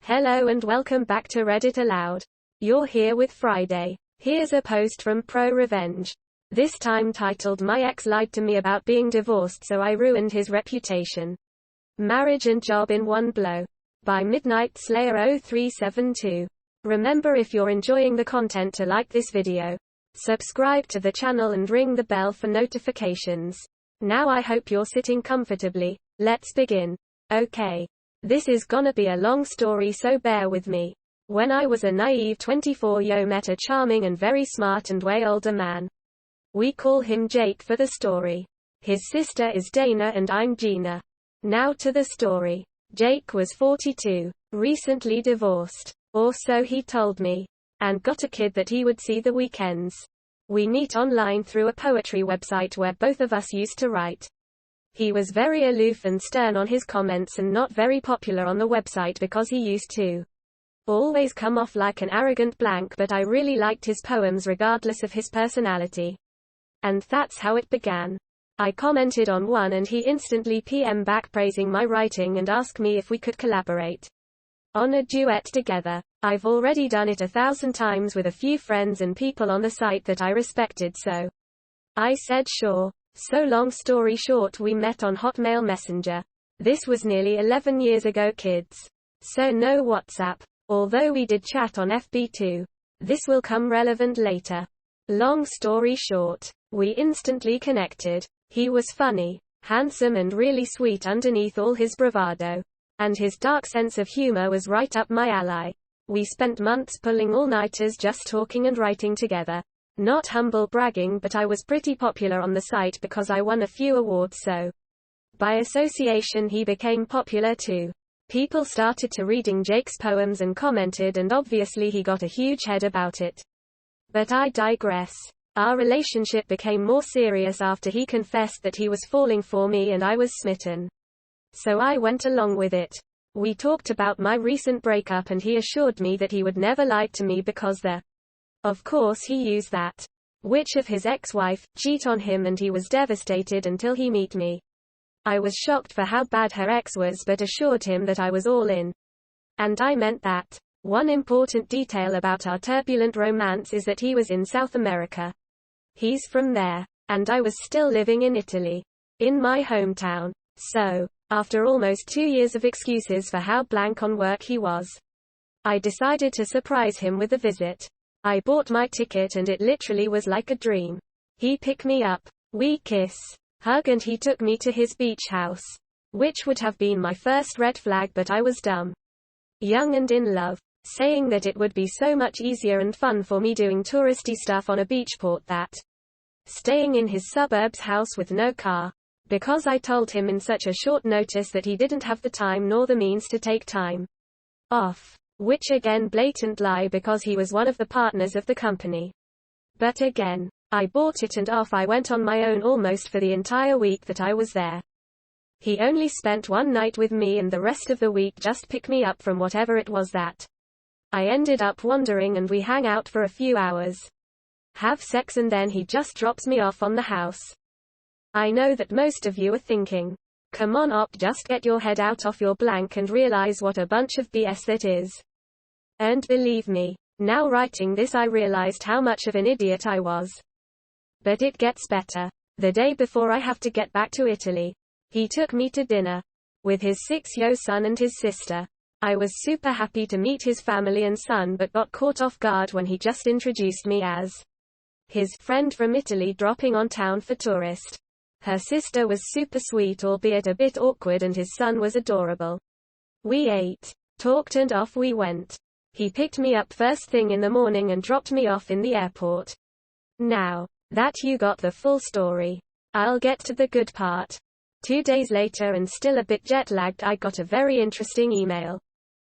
Hello and welcome back to Reddit Aloud. You're here with Friday. Here's a post from ProRevenge. This time titled "My ex lied to me about being divorced so I ruined his reputation. Marriage and job in one blow." By Midnight Slayer 0372. Remember, if you're enjoying the content, to like this video, subscribe to the channel and ring the bell for notifications. Now I hope you're sitting comfortably. Let's begin. Okay. This is gonna be a long story, so bear with me. When I was a naive 24-year-old, met a charming and very smart and way older man. We call him Jake for the story. His sister is Dana and I'm Gina. Now to the story. Jake was 42, recently divorced, or so he told me, and got a kid that he would see the weekends. We meet online through a poetry website where both of us used to write. He was very aloof and stern on his comments and not very popular on the website because he used to always come off like an arrogant blank, but I really liked his poems regardless of his personality. And that's how it began. I commented on one and he instantly PM back praising my writing and asked me if we could collaborate on a duet together. I've already done it 1,000 times with a few friends and people on the site that I respected, so I said sure. So long story short, we met on Hotmail Messenger. This was nearly 11 years ago, kids. So no WhatsApp. Although we did chat on FB too. This will come relevant later. Long story short, we instantly connected. He was funny, handsome and really sweet underneath all his bravado. And his dark sense of humor was right up my alley. We spent months pulling all-nighters just talking and writing together. Not humble bragging, but I was pretty popular on the site because I won a few awards, so by association he became popular too. People started to reading Jake's poems and commented, and obviously he got a huge head about it. But I digress. Our relationship became more serious after he confessed that he was falling for me and I was smitten. So I went along with it. We talked about my recent breakup and he assured me that he would never lie to me because of course he used that witch of his ex-wife cheat on him, and he was devastated until he met me. I was shocked for how bad her ex was, but assured him that I was all in. And I meant that. One important detail about our turbulent romance is that he was in South America. He's from there. And I was still living in Italy. In my hometown. So, after almost 2 years of excuses for how blank on work he was, I decided to surprise him with a visit. I bought my ticket and it literally was like a dream. He picked me up, we kiss, hug, and he took me to his beach house. Which would have been my first red flag, but I was dumb, young and in love, saying that it would be so much easier and fun for me doing touristy stuff on a beachport that staying in his suburbs house with no car. Because I told him in such a short notice that he didn't have the time nor the means to take time off. Which again, blatant lie, because he was one of the partners of the company. But again, I bought it and off I went on my own almost for the entire week that I was there. He only spent one night with me and the rest of the week just picked me up from whatever it was that I ended up wandering, and we hang out for a few hours, have sex, and then he just drops me off on the house. I know that most of you are thinking, come on op, just get your head out off your blank and realize what a bunch of BS that is. And believe me, now writing this I realized how much of an idiot I was. But it gets better. The day before I have to get back to Italy, he took me to dinner with his 6-year-old son and his sister. I was super happy to meet his family and son, but got caught off guard when he just introduced me as his friend from Italy dropping on town for tourist. Her sister was super sweet, albeit a bit awkward, and his son was adorable. We ate, talked, and off we went. He picked me up first thing in the morning and dropped me off in the airport. Now that you got the full story, I'll get to the good part. 2 days later, and still a bit jet-lagged, I got a very interesting email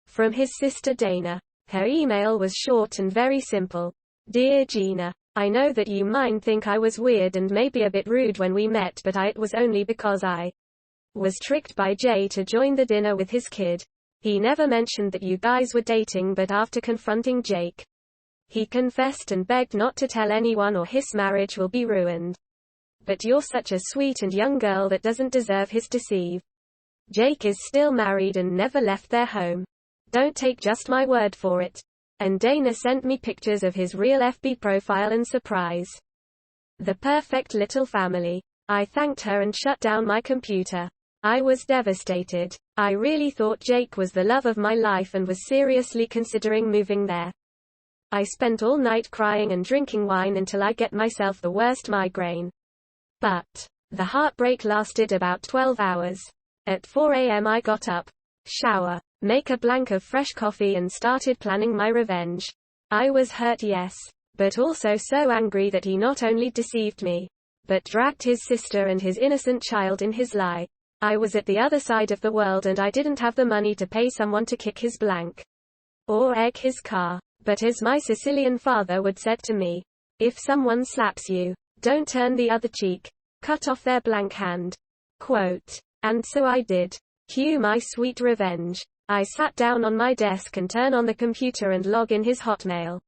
from his sister Dana. Her email was short and very simple. Dear Gina, I know that you might think I was weird and maybe a bit rude when we met, but it was only because I was tricked by Jay to join the dinner with his kid. He never mentioned that you guys were dating, but after confronting Jake, he confessed and begged not to tell anyone or his marriage will be ruined. But you're such a sweet and young girl that doesn't deserve his deceive. Jake is still married and never left their home. Don't take just my word for it. And Dana sent me pictures of his real FB profile and surprise. The perfect little family. I thanked her and shut down my computer. I was devastated. I really thought Jake was the love of my life and was seriously considering moving there. I spent all night crying and drinking wine until I get myself the worst migraine. But the heartbreak lasted about 12 hours. At 4 a.m. I got up, shower, make a blank of fresh coffee and started planning my revenge. I was hurt, yes, but also so angry that he not only deceived me, but dragged his sister and his innocent child in his lie. I was at the other side of the world and I didn't have the money to pay someone to kick his blank or egg his car. But as my Sicilian father would said to me, if someone slaps you, don't turn the other cheek, cut off their blank hand. Quote. And so I did. Cue my sweet revenge. I sat down on my desk and turned on the computer and log in his Hotmail.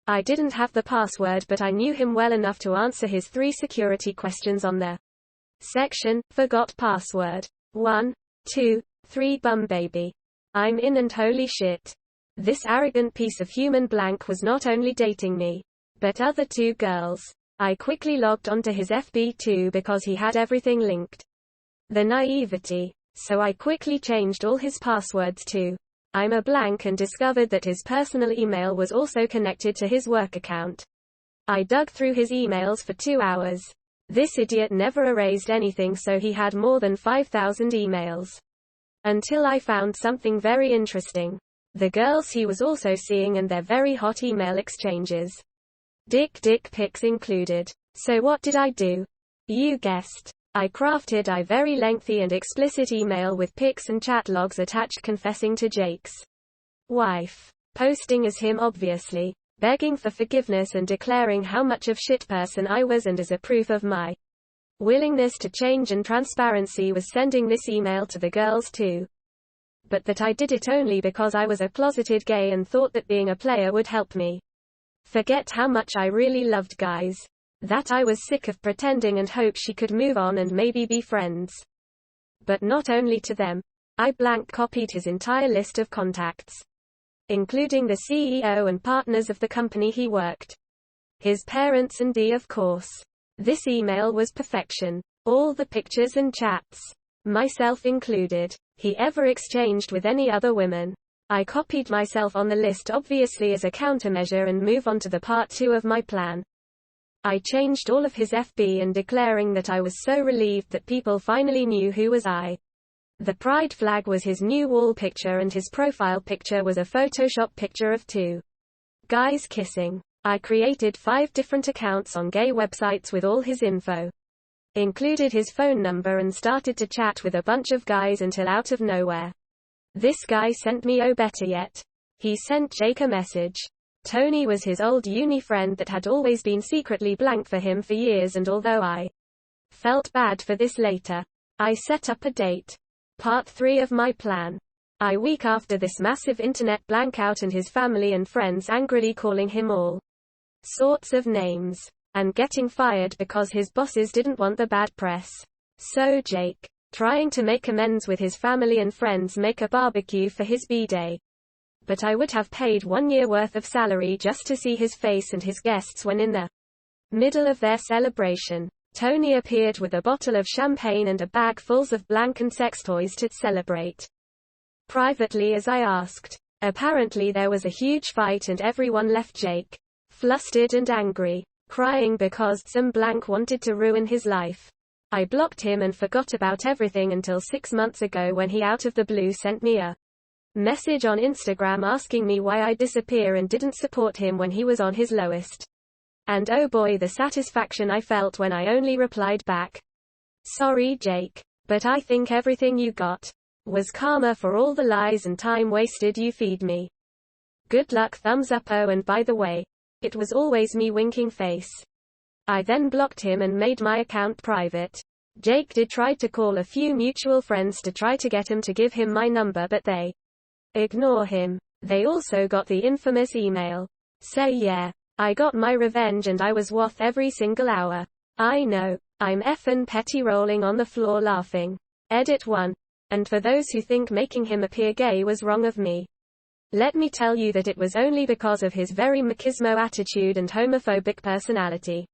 I didn't have the password, but I knew him well enough to answer his 3 security questions on the section, forgot password. 1, 2, 3 bum baby. I'm in and holy shit. This arrogant piece of human blank was not only dating me, but other 2 girls. I quickly logged onto his FB too because he had everything linked. The naivety. So I quickly changed all his passwords to I'm a blank and discovered that his personal email was also connected to his work account. I dug through his emails for 2 hours. This idiot never erased anything, so he had more than 5,000 emails. Until I found something very interesting. The girls he was also seeing and their very hot email exchanges. Dick pics included. So what did I do? You guessed. I crafted a very lengthy and explicit email with pics and chat logs attached confessing to Jake's wife. Posting as him obviously. Begging for forgiveness and declaring how much of shit person I was, and as a proof of my willingness to change and transparency was sending this email to the girls too. But that I did it only because I was a closeted gay and thought that being a player would help me forget how much I really loved guys. That I was sick of pretending and hoped she could move on and maybe be friends. But not only to them. I blank copied his entire list of contacts, including the CEO and partners of the company he worked. His parents and of course. This email was perfection. All the pictures and chats, myself included, he ever exchanged with any other women. I copied myself on the list obviously as a countermeasure and move on to the part 2 of my plan. I changed all of his FB and declaring that I was so relieved that people finally knew who was I. The pride flag was his new wall picture and his profile picture was a Photoshop picture of 2 guys kissing. I created 5 different accounts on gay websites with all his info. Included his phone number and started to chat with a bunch of guys until out of nowhere. This guy sent me, oh better yet, he sent Jake a message. Tony was his old uni friend that had always been secretly blank for him for years, and although I felt bad for this later, I set up a date. Part 3 of my plan. A week after this massive internet blankout and his family and friends angrily calling him all sorts of names and getting fired because his bosses didn't want the bad press. So Jake, trying to make amends with his family and friends, make a barbecue for his B-day. But I would have paid 1 year worth of salary just to see his face and his guests when in the middle of their celebration. Tony appeared with a bottle of champagne and a bag full of blank and sex toys to celebrate. Privately, as I asked. Apparently there was a huge fight and everyone left Jake flustered and angry, crying because some blank wanted to ruin his life. I blocked him and forgot about everything until 6 months ago when he out of the blue sent me a message on Instagram asking me why I disappear and didn't support him when he was on his lowest. And oh boy, the satisfaction I felt when I only replied back, "Sorry Jake, but I think everything you got was karma for all the lies and time wasted you feed me. Good luck, thumbs up. Oh, and by the way, it was always me winking face." I then blocked him and made my account private. Jake did try to call a few mutual friends to try to get him to give him my number, but they ignore him. They also got the infamous email. So yeah, I got my revenge and I was worth every single hour. I know, I'm effin' petty, rolling on the floor laughing. Edit 1. And for those who think making him appear gay was wrong of me, Let me tell you that it was only because of his very machismo attitude and homophobic personality.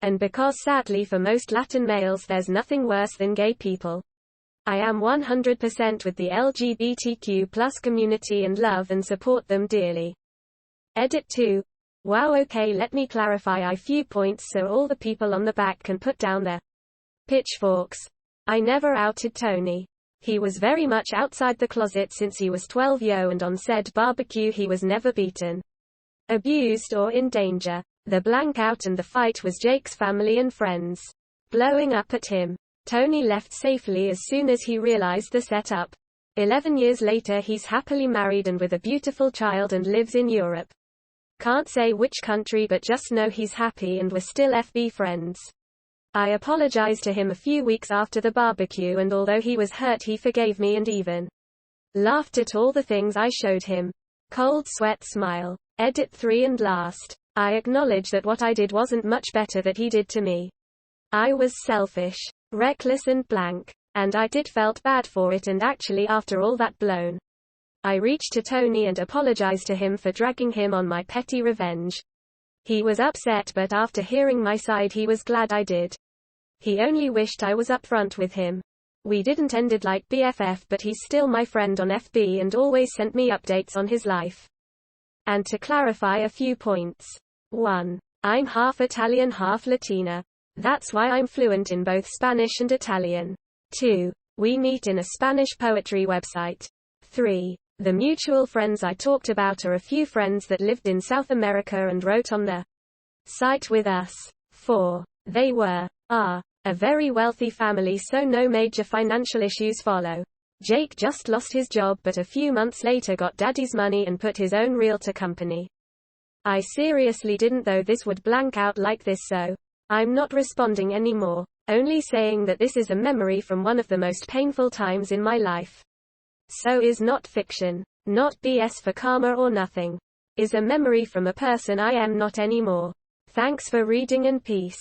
And because sadly for most Latin males there's nothing worse than gay people. I am 100% with the LGBTQ+ community and love and support them dearly. Edit 2. Wow, okay, let me clarify a few points so all the people on the back can put down their pitchforks. I never outed Tony. He was very much outside the closet since he was 12 and on said barbecue he was never beaten, abused or in danger. The blank out and the fight was Jake's family and friends blowing up at him. Tony left safely as soon as he realized the setup. 11 years later he's happily married and with a beautiful child and lives in Europe. Can't say which country but just know he's happy and we're still FB friends. I apologized to him a few weeks after the barbecue and although he was hurt he forgave me and even laughed at all the things I showed him. Cold sweat smile. Edit 3 and last. I acknowledge that what I did wasn't much better that he did to me. I was selfish, reckless and blank. And I did felt bad for it and actually after all that blown. I reached to Tony and apologized to him for dragging him on my petty revenge. He was upset but after hearing my side he was glad I did. He only wished I was upfront with him. We didn't ended like BFF but he's still my friend on FB and always sent me updates on his life. And to clarify a few points. 1. I'm half Italian half Latina. That's why I'm fluent in both Spanish and Italian. 2. We meet in a Spanish poetry website. 3. The mutual friends I talked about are a few friends that lived in South America and wrote on the site with us. 4. They are a very wealthy family so no major financial issues follow. Jake just lost his job but a few months later got daddy's money and put his own realtor company. I seriously didn't though this would blank out like this so I'm not responding anymore. Only saying that this is a memory from one of the most painful times in my life. So is not fiction. Not BS for karma or nothing. Is a memory from a person I am not anymore. Thanks for reading and peace.